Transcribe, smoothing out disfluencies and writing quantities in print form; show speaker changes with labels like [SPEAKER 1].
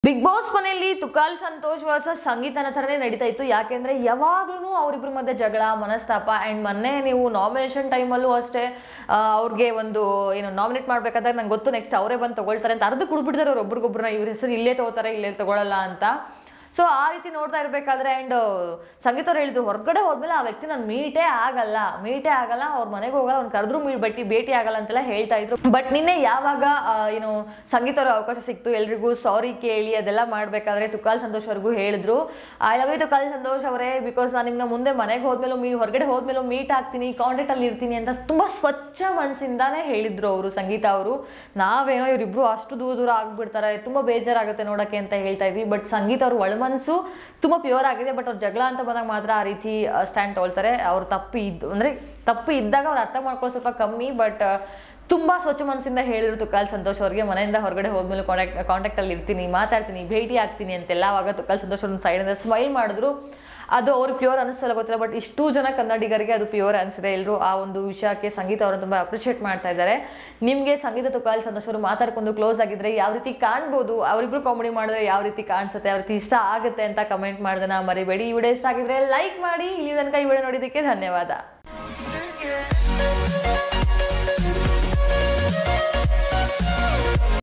[SPEAKER 1] Big boss ಮನೆಯಲ್ಲಿ ತುಕಾಲ್ Santosh versus ಸಂಗೀತನ ಥರನೇ ನಡೀತಾ ಇತ್ತು. ಯಾಕೆಂದ್ರೆ ಯಾವಾಗ್ಲೂ ಅವರಿಬ್ರ ಮಧ್ಯೆ ಜಗಳ ಮನಸ್ತಾಪ. ಅಂಡ್ ಮೊನ್ನೆ ನೀವು ನಾಮಿನೇಷನ್ ಟೈಮಲ್ಲೂ ಅಷ್ಟೇ ಅವ್ರಿಗೆ ಒಂದು ಏನು ನಾಮಿನೇಟ್ ಮಾಡ್ಬೇಕಾದ್ರೆ ನಂಗೆ ಗೊತ್ತು ನೆಕ್ಸ್ಟ್ ಅವರೇ ಬಂದು ತಗೊಳ್ತಾರೆ ಅಂತ ಅರ್ಧ ಕುಡ್ಬಿಡ್ತಾರೆ ಅವ್ರು ಒಬ್ರಿಗೊಬ್ರನ್ನ, ಇವ್ರ ಹೆಸರು ಇಲ್ಲೇ ತಗೋತಾರೆ ಇಲ್ಲೇ ತಗೊಳಲ್ಲ ಅಂತ. ಸೊ ಆ ರೀತಿ ನೋಡ್ತಾ ಇರ್ಬೇಕಾದ್ರೆ ಅಂಡ್ ಸಂಗೀತ ಅವ್ರು ಹೇಳಿದ್ರು ಹೊರಗಡೆ ಹೋದ್ಮೇಲೆ ಆ ವ್ಯಕ್ತಿ ನಾನು ಮೀಟೇ ಆಗಲ್ಲ ಅವ್ರ ಮನೆಗೆ ಹೋಗಲ್ಲ, ಅವ್ನು ಕರೆದ್ರು ಭೇಟಿ ಆಗಲ್ಲ ಅಂತೆಲ್ಲ ಹೇಳ್ತಾ ಇದ್ರು. ಬಟ್ ನಿನ್ನೆ ಯಾವಾಗ ಏನು ಸಂಗೀತ ಅವ್ರ ಅವಕಾಶ ಸಿಕ್ತು ಎಲ್ರಿಗೂ ಸಾರಿ ಕೇಳಿ ಅದೆಲ್ಲ ಮಾಡ್ಬೇಕಾದ್ರೆ ತುಕಾಲ್ ಸಂತೋಷ್ ಅವ್ರಿಗೂ ಹೇಳಿದ್ರು, ಐ ಲವ್ ಯು ತುಕಾಲ್ ಸಂತೋಷ್ ಅವರೇ, ಬಿಕಾಸ್ ನಾನು ನಿಮ್ನ ಮುಂದೆ ಮನೆಗೆ ಹೋದ್ಮೇಲೂ ಹೊರಗಡೆ ಹೋದ್ಮೇಲೂ ಮೀಟ್ ಆಗ್ತೀನಿ, ಕಾಂಟ್ಯಾಕ್ಟ್ ಅಲ್ಲಿ ಇರ್ತೀನಿ ಅಂತ ತುಂಬಾ ಸ್ವಚ್ಛ ಮನಸ್ಸಿಂದಾನೇ ಹೇಳಿದ್ರು ಅವರು ಸಂಗೀತ ಅವರು. ನಾವೇನೋ ಇವರಿಬ್ರು ಅಷ್ಟು ದೂರ ಆಗ್ಬಿಡ್ತಾರೆ, ತುಂಬಾ ಬೇಜಾರಾಗುತ್ತೆ ನೋಡಕ್ಕೆ ಅಂತ ಹೇಳ್ತಾ ಇದ್ವಿ. ಬಟ್ ಸಂಗೀತ ಅವರು ಒಳಮನಸ್ಸು ತುಂಬಾ ಪ್ಯೂರ್ ಆಗಿದೆ. ಬಟ್ ಅವ್ರ ಜಗಳ ಅಂತ ಬಂದಾಗ ಮಾತ್ರ ಆ ರೀತಿ ಸ್ಟ್ಯಾಂಡ್ ತಗೊಳ್ತಾರೆ. ಅವ್ರು ತಪ್ಪು ಇದ್ದಾಗ ಅವ್ರು ಅರ್ಥ ಮಾಡ್ಕೊಳ್ಳೋ ಸ್ವಲ್ಪ ಕಮ್ಮಿ. ಬಟ್ ತುಂಬಾ ಸ್ವಚ್ಛ ಮನಸ್ಸಿಂದ ಹೇಳಿದ್ರು ತುಕಾಲ್ ಸಂತೋಷ್ ಅವ್ರಿಗೆ, ಮನೆಯಿಂದ ಹೊರಗಡೆ ಹೋದ್ಮೇಲೆ ಕಾಂಟ್ಯಾಕ್ಟ್ ಅಲ್ಲಿ ಇರ್ತೀನಿ, ಮಾತಾಡ್ತೀನಿ, ಭೇಟಿ ಆಗ್ತೀನಿ ಅಂತೆಲ್ಲ. ಅವಾಗ ತುಕಾಲ್ ಸಂತೋಷ್ ಅವ್ರ ಸೈಡ್ ಇಂದ ಸ್ಮೈಲ್ ಮಾಡಿದ್ರು. ಅದು ಅವ್ರು ಪ್ಯೂರ್ ಅನಿಸ್ತಲ್ಲ ಗೊತ್ತಿಲ್ಲ, ಬಟ್ ಇಷ್ಟು ಜನ ಕನ್ನಡಿಗರಿಗೆ ಅದು ಪ್ಯೂರ್ ಅನಿಸಿದೆ. ಎಲ್ಲರೂ ಆ ಒಂದು ವಿಷಯಕ್ಕೆ ಸಂಗೀತ ಅವರನ್ನು ತುಂಬಾ ಅಪ್ರಿಷಿಯೇಟ್ ಮಾಡ್ತಾ ಇದ್ದಾರೆ. ನಿಮ್ಗೆ ಸಂಗೀತ ತುಕಾಲ್ ಸಂತೋಷ್ ಅವರು ಮಾತಾಡ್ಕೊಂಡು ಕ್ಲೋಸ್ ಆಗಿದ್ರೆ ಯಾವ ರೀತಿ ಕಾಣ್ಬೋದು, ಅವರಿಬ್ರು ಕಾಮಿಡಿ ಮಾಡಿದ್ರೆ ಯಾವ ರೀತಿ ಕಾಣಿಸುತ್ತೆ, ಯಾವ ರೀತಿ ಇಷ್ಟ ಆಗುತ್ತೆ ಅಂತ ಕಮೆಂಟ್ ಮಾಡೋದನ್ನ ಮರಿಬೇಡಿ. ಈ ವಿಡಿಯೋ ಇಷ್ಟ ಆಗಿದ್ರೆ ಲೈಕ್ ಮಾಡಿ. ಇಲ್ಲಿ ತನಕ ಈ ವಿಡಿಯೋ ನೋಡಿದ್ದಕ್ಕೆ ಧನ್ಯವಾದ.